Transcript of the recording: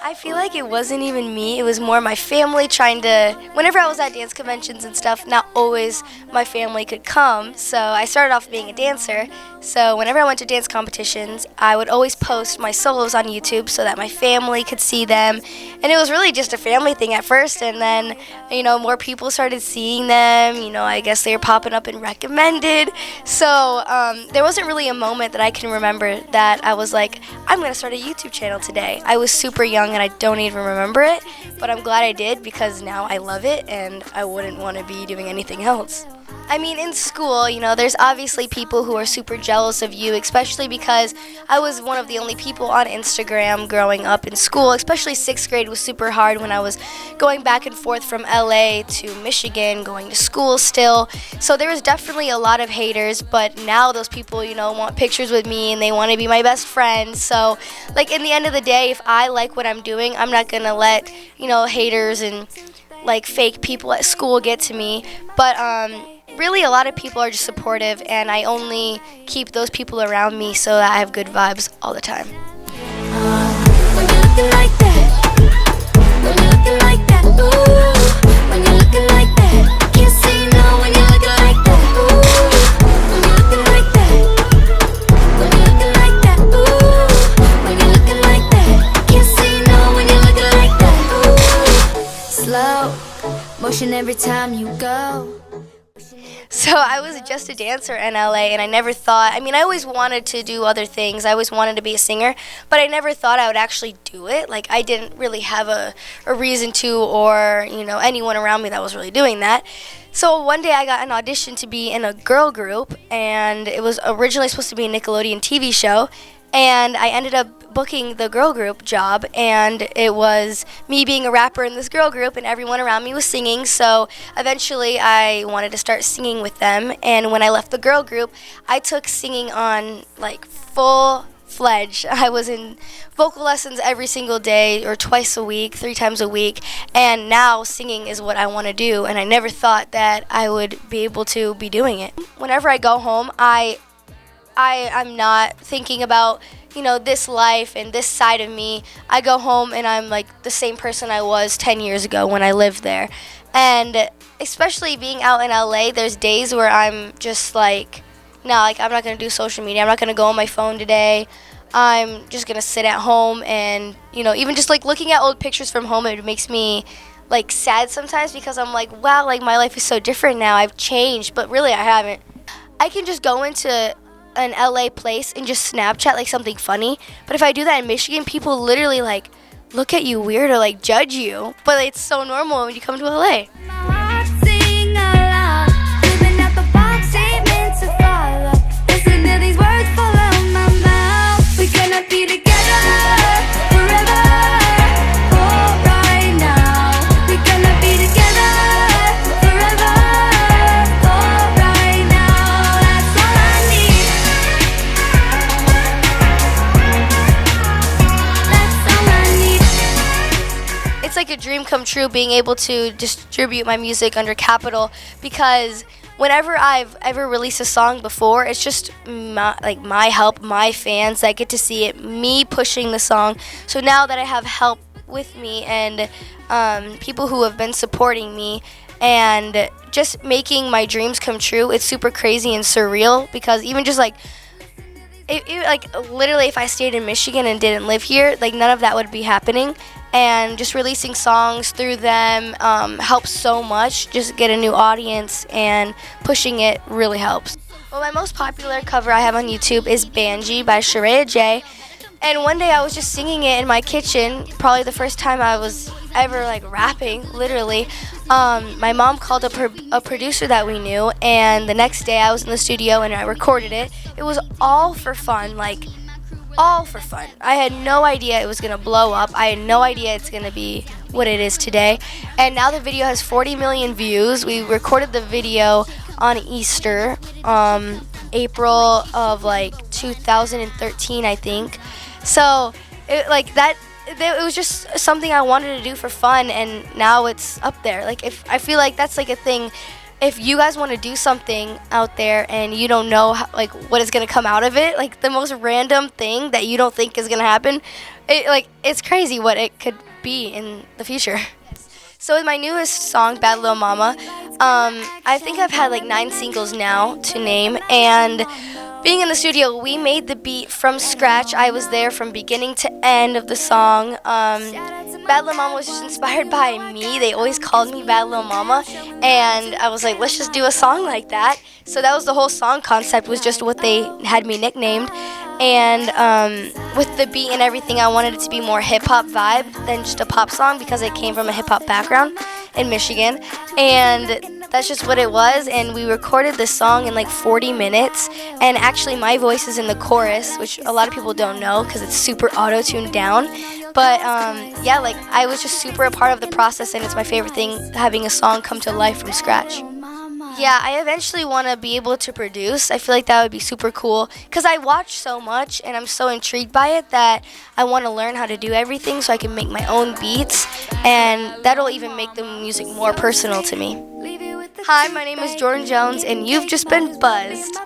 I feel like it wasn't even me. It was more my family trying to. Whenever I was at dance conventions and stuff, not always my family could come. So I started off being a dancer. So whenever I went to dance competitions, I would always post my solos on YouTube so that my family could see them. And it was really just a family thing at first. And then, more people started seeing them. I guess they were popping up and recommended. So there wasn't really a moment that I can remember that I was like, I'm going to start a YouTube channel today. I was super young and I don't even remember it, but I'm glad I did because now I love it and I wouldn't want to be doing anything else. I mean, in school, there's obviously people who are super jealous of you, especially because I was one of the only people on Instagram growing up in school, especially 6th grade was super hard when I was going back and forth from LA to Michigan, going to school still. So there was definitely a lot of haters, but now those people, want pictures with me and they want to be my best friend. So, in the end of the day, if I like what I'm doing, I'm not going to let, haters and, fake people at school get to me. But, really, a lot of people are just supportive, and I only keep those people around me so that I have good vibes all the time. When you're looking like that, when you're looking like that, ooh, when you're looking like that, can't say no when you're looking like that, ooh, when you're looking like that, when you're looking like that, ooh, when you're looking like that, can't say no when you're looking like that, ooh, slow motion every time you go. So I was just a dancer in LA, and I never thought, I always wanted to do other things. I always wanted to be a singer, but I never thought I would actually do it. I didn't really have a reason to, or, anyone around me that was really doing that. So one day I got an audition to be in a girl group, and it was originally supposed to be a Nickelodeon TV show, and I ended up booking the girl group job, and it was me being a rapper in this girl group, and everyone around me was singing. So eventually I wanted to start singing with them, and when I left the girl group, I took singing on full-fledged. I was in vocal lessons every single day, or twice a week, 3 times a week, and now singing is what I want to do, and I never thought that I would be able to be doing it. Whenever I go home, I'm not thinking about, this life and this side of me. I go home and I'm the same person I was 10 years ago when I lived there. And especially being out in LA, there's days where I'm just no, I'm not going to do social media. I'm not going to go on my phone today. I'm just going to sit at home and, even just looking at old pictures from home, it makes me sad sometimes because I'm wow, my life is so different now. I've changed, but really I haven't. I can just go into an LA place and just Snapchat something funny, but if I do that in Michigan, people literally look at you weird or judge you, but it's so normal when you come to LA. It's a dream come true being able to distribute my music under Capitol, because whenever I've ever released a song before, it's just my help, my fans that get to see it, me pushing the song. So now that I have help with me and people who have been supporting me and just making my dreams come true, it's super crazy and surreal, because even just literally if I stayed in Michigan and didn't live here, none of that would be happening. And just releasing songs through them helps so much. Just get a new audience, and pushing it really helps. Well, my most popular cover I have on YouTube is Banji by Sharaya J. And one day I was just singing it in my kitchen, probably the first time I was ever rapping, literally. My mom called up a producer that we knew, and the next day I was in the studio and I recorded it. It was all for fun, all for fun. I had no idea it was going to blow up. I had no idea it's going to be what it is today. And now the video has 40 million views. We recorded the video on Easter, April of 2013, I think. So it was just something I wanted to do for fun, and now it's up there. If I feel that's a thing if you guys want to do something out there and you don't know how, like what is going to come out of it, like the most random thing that you don't think is going to happen, it's crazy what it could be in the future. So with my newest song, Bad Little Mama, I think I've had like 9 singles now to name, and being in the studio, we made the beat from scratch. I was there from beginning to end of the song. Bad Little Mama was just inspired by me. They always called me Bad Little Mama, and I was like, let's just do a song like that. So that was the whole song concept, was just what they had me nicknamed. And with the beat and everything, I wanted it to be more hip-hop vibe than just a pop song, because I came from a hip-hop background in Michigan. And that's just what it was. And we recorded this song in like 40 minutes. And actually my voice is in the chorus, which a lot of people don't know because it's super auto-tuned down. But yeah, like I was just super a part of the process, and it's my favorite thing, having a song come to life from scratch. Yeah, I eventually want to be able to produce. I feel like that would be super cool because I watch so much and I'm so intrigued by it that I want to learn how to do everything so I can make my own beats, and that'll even make the music more personal to me. Hi, my name is Jordyn Jones, and you've just been buzzed.